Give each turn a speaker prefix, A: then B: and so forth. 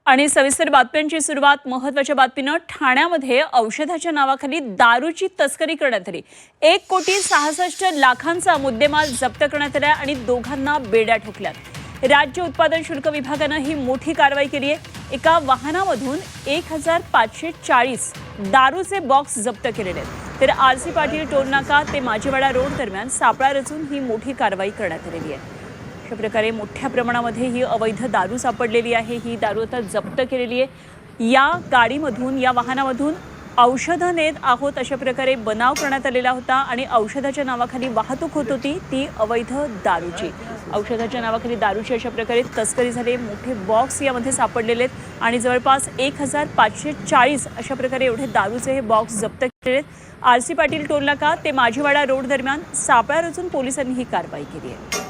A: आणि सविस्तर बातम्यांची सुरुवात महत्त्वाच्या बातमीनं ठाण्यामध्ये औषधाच्या नावाखाली दारूची तस्करी करण्यात आली। 1,66,00,000चा मुद्देमाल जप्त करण्यात आला आणि दोघांना बेड्या ठोकल्यात। राज्य उत्पादन शुल्क विभागानं ही मोठी कारवाई केली आहे। एका वाहनामधून 1,540 दारूचे बॉक्स जप्त केलेले आहेत। तर आरसी पाटील टोल नाका ते माजीवाडा रोड दरम्यान सापळा रचून ही मोठी कारवाई करण्यात आलेली आहे। अशा प्रकारे मोठ्या प्रमाणामध्ये ही अवैध दारू सापडलेली आहे। ही दारू आता जप्त केलेली आहे। या गाडीमधून या वाहनामधून औषधं नेत आहोत अशा प्रकारे बनाव करण्यात आलेला होता आणि औषधाच्या नावाखाली वाहतूक होत होती ती अवैध दारूची। औषधाच्या नावाखाली दारूची अशा प्रकारे तस्करी झाली। मोठे बॉक्स यामध्ये सापडलेले आहेत आणि जवळपास 1,540 अशा प्रकारे एवढे दारूचे हे बॉक्स जप्त केलेले आहेत। आरसी पाटील टोल नाका ते माजीवाडा रोड दरम्यान सापळा रचून पोलिसांनी ही कारवाई केली आहे।